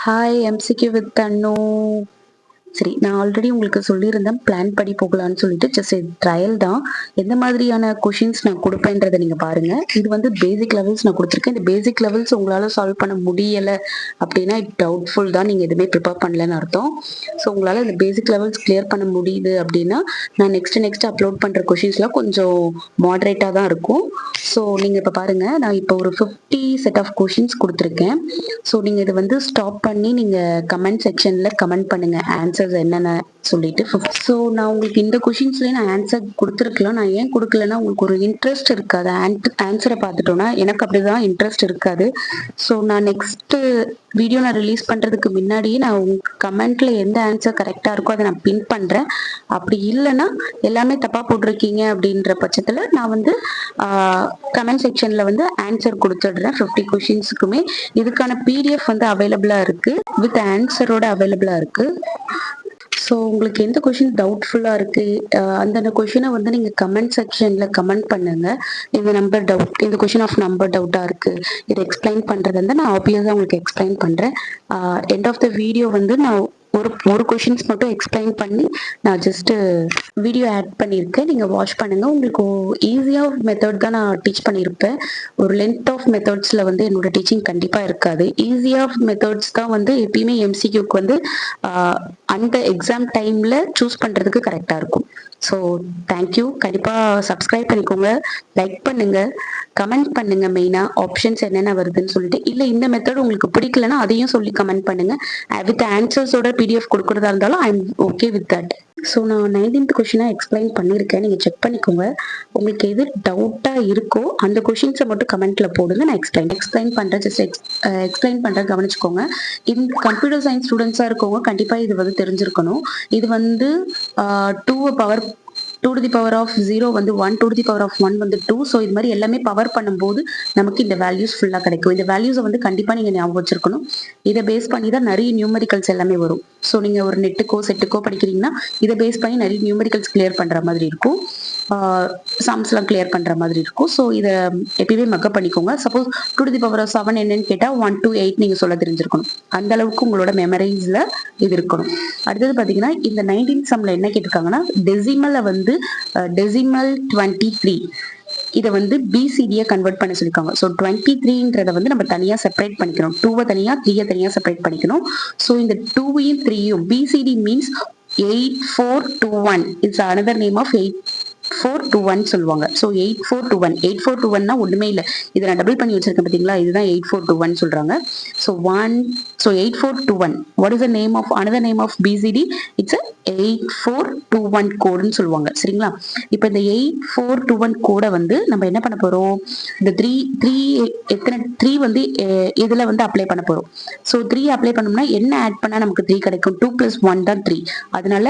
Hi MCQ with அண்ணு. சரி, நான் ஆல்ரெடி உங்களுக்கு சொல்லியிருந்தேன் பிளான் படி போகலான்னு சொல்லிட்டு. ஜஸ்ட் ட்ரையல் தான். எந்த மாதிரியான கொஷின்ஸ் நான் கொடுப்பேன்றதை நீங்கள் பாருங்கள். இது வந்து பேசிக் லெவல்ஸ் நான் கொடுத்துருக்கேன். இந்த பேசிக் லெவல்ஸ் உங்களால் சால்வ் பண்ண முடியலை அப்படின்னா இட் டவுட்ஃபுல் தான், நீங்கள் எதுவுமே ப்ரிப்பேர் பண்ணலன்னு அர்த்தம். ஸோ உங்களால் இந்த பேசிக் லெவல்ஸ் கிளியர் பண்ண முடியுது அப்படின்னா நான் நெக்ஸ்ட் அப்லோட் பண்ணுற கொஷின்ஸ்லாம் கொஞ்சம் மாடரேட்டாக தான் இருக்கும். ஸோ நீங்கள் இப்போ பாருங்கள், நான் இப்போ ஒரு 50 செட் ஆஃப் கொஷின்ஸ் கொடுத்துருக்கேன். ஸோ நீங்கள் இதை வந்து ஸ்டாப் பண்ணி நீங்கள் கமெண்ட் செக்ஷனில் கமெண்ட் பண்ணுங்கள் ஆன்சர்ஸ் என்னென்ன சொல்லிட்டு. ஸோ நான் உங்களுக்கு இந்த கொஷின்ஸ்லேயே நான் ஆன்சர் கொடுத்துருக்கலாம். நான் ஏன் கொடுக்கலன்னா உங்களுக்கு ஒரு இன்ட்ரெஸ்ட் இருக்காது. ஆன்சரை பார்த்துட்டோன்னா எனக்கு அப்படிதான் இன்ட்ரெஸ்ட் இருக்காது. ஸோ நான் நெக்ஸ்ட்டு வீடியோ நான் ரிலீஸ் பண்ணுறதுக்கு முன்னாடியே நான் உங்கள் கமெண்ட்டில் எந்த ஆன்சர் கரெக்டாக இருக்கோ அதை நான் பின் பண்ணுறேன். அப்படி இல்லைன்னா எல்லாமே தப்பாக போட்டிருக்கீங்க அப்படின்ற பட்சத்தில் நான் வந்து கமெண்ட் செக்ஷனில் வந்து ஆன்சர் கொடுத்துடுறேன். 50 கொஷின்ஸுக்குமே இதுக்கான பிடிஎஃப் வந்து அவைலபிளாக இருக்குது, வித் ஆன்சரோட அவைலபிளாக இருக்குது. ஸோ உங்களுக்கு எந்த கொஷின் டவுட்ஃபுல்லாக இருக்குது அந்தந்த கொஷினை வந்து நீங்கள் கமெண்ட் செக்ஷனில் கமெண்ட் பண்ணுங்கள். இந்த கொஷின் ஆஃப் நம்பர் டவுட்டாக இருக்குது, இதை எக்ஸ்பிளைன் பண்ணுறது வந்து நான் ஆப்வியஸாக உங்களுக்கு எக்ஸ்பிளைன் பண்ணுறேன். எண்ட் ஆஃப் த வீடியோ வந்து நான் ஒரு கொஷின்ஸ் மட்டும் எக்ஸ்பிளைன் பண்ணி நான் ஜஸ்ட்டு வீடியோ ஆட் பண்ணியிருக்கேன். நீங்கள் வாட்ச் பண்ணுங்கள். உங்களுக்கு ஈஸியாக மெத்தட் தான் நான் டீச் பண்ணியிருப்பேன். ஒரு லென்த் ஆஃப் மெத்தட்ஸில் வந்து என்னோட டீச்சிங் கண்டிப்பாக இருக்காது. ஈஸியாக மெத்தட்ஸ் தான் வந்து எப்பயுமே எம்சிக்யூக்கு வந்து அந்த எக்ஸாம் டைமில் சூஸ் பண்ணுறதுக்கு கரெக்டாக இருக்கும். So thank you. கண்டிப்பாக சப்ஸ்கிரைப் பண்ணிக்கோங்க, லைக் பண்ணுங்கள், கமெண்ட் பண்ணுங்கள். மெயினாக ஆப்ஷன்ஸ் என்னென்ன வருதுன்னு சொல்லிட்டு, இல்லை இந்த மெத்தட் உங்களுக்கு பிடிக்கலன்னா அதையும் சொல்லி கமெண்ட் பண்ணுங்கள். வித் ஆன்சர்ஸோட பிடிஎஃப் கொடுக்குறதா இருந்தாலும் I am okay with that. So நான் 19th கொஷினாக எக்ஸ்பிளைன் பண்ணியிருக்கேன், நீங்கள் செக் பண்ணிக்கோங்க. உங்களுக்கு எது டவுட்டாக இருக்கோ அந்த கொஷின்ஸை மட்டும் கமெண்ட்டில் போடுங்க, நான் எக்ஸ்பிளைன் பண்ணுறேன். ஜஸ்ட் எக்ஸ்பிளைன் பண்ணுறேன், கவனிச்சுக்கோங்க. இந்த கம்ப்யூட்டர் சயின்ஸ் ஸ்டூடெண்ட்ஸாக இருக்கவங்க கண்டிப்பாக இது வந்து தெரிஞ்சிருக்கணும். இது வந்து 2 to the power of 0 வந்து 1, 2 to the power of 1 வந்து 2. ஸோ இது மாதிரி எல்லாமே பவர் பண்ணும்போது நமக்கு இந்த வேல்யூஸ் ஃபுல்லாக கிடைக்கும். இந்த வேல்யூஸை வந்து கண்டிப்பாக நீங்கள் ஞாபகம் வச்சிருக்கணும். இதை பேஸ் பண்ணி தான் நிறைய நியூமெரிக்கல்ஸ் எல்லாமே வரும். ஸோ நீங்கள் ஒரு நெட்டுக்கோ செட்டுக்கோ படிக்கிறீங்கன்னா இதை பேஸ் பண்ணி நிறைய நியூமெரிக்கல்ஸ் கிளியர் பண்ணுற மாதிரி இருக்கும், சம்ஸ்லாம் கிளியர் பண்ணுற மாதிரி இருக்கும். ஸோ இதை எப்பயுமே மக்கப் பண்ணிக்கோங்க. Suppose 2 to the power of 7 என்னன்னு கேட்டால் 1 to 8 நீங்கள் சொல்ல தெரிஞ்சிருக்கணும். அந்த அளவுக்கு உங்களோட மெமரைஸில் இது இருக்கணும். அடுத்தது பார்த்தீங்கன்னா இந்த 19th சம்மில் என்ன கேட்டிருக்காங்கன்னா டெசிமலை வந்து டெசிமல் 23 இதை வந்து பிசிடியை கன்வெர்ட் பண்ண சொல்லியிருக்காங்க. ஸோ 23ன்றதை வந்து நம்ம தனியாக செப்பரேட் பண்ணிக்கணும். 2 தனியாக 3 தனியாக செப்பரேட் பண்ணிக்கணும். ஸோ இந்த 2வையும் 3யும் BCD means 8421 it's another name of 8421 சொல்லுவாங்க. ஸோ 8421 ஒன்றுமே இல்லை, இதை நான் டபுள் பண்ணி வச்சிருக்கேன் பார்த்தீங்களா, இதுதான் 8421 சொல்றாங்க. So 8421 what is the name of another name of BCD? It's 8421 கோடுன்னு சொல்லுவாங்க. சரிங்களா? இப்போ இந்த 8421 கோடை வந்து நம்ம என்ன பண்ண போறோம், இந்த 3 வந்து இதுல வந்து அப்ளை பண்ண போறோம். ஸோ 3 அப்ளை பண்ணோம்னா என்ன ஆட் பண்ணா நமக்கு 3 கிடைக்கும்? 2 + 1 தான் 3. அதனால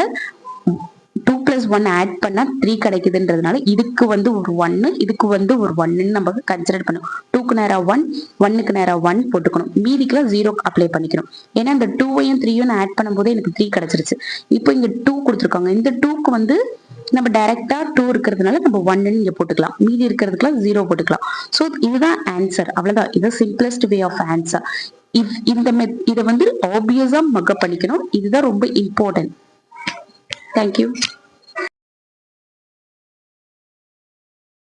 2 + 1 ஆட் பண்ணா 3 கிடைக்குதுன்றதுனால இதுக்கு வந்து ஒரு 1, இதுக்கு வந்து ஒரு 1ன்னு நம்ம கன்சிடர் பண்ணணும். 2க்கு நேரா 1, 1க்கு நேரா 1 போட்டுக்கணும். மீதிக்குலாம் 0 அப்ளை பண்ணிக்கணும். ஏன்னா இந்த 2வையும் 3யும் ஆட் பண்ணும்போது எனக்கு 3 கிடைச்சிருச்சு. இப்போ இங்க 2 கொடுத்துருக்காங்க. இந்த 2க்கு வந்து நம்ம டைரக்டா 2 இருக்கிறதுனால நம்ம 1ன்னு இங்க போட்டுக்கலாம், மீதி இருக்கிறதுக்குலாம் 0 போட்டுக்கலாம். ஸோ இதுதான் ஆன்சர், அவ்வளவுதான். இது சிம்பிளஸ்ட் வே ஆஃப் ஆன்சர். இதை வந்து ஆப்வியஸா மக்கப் பண்ணிக்கணும். இதுதான் ரொம்ப இம்பார்ட்டன்ட். Thank you.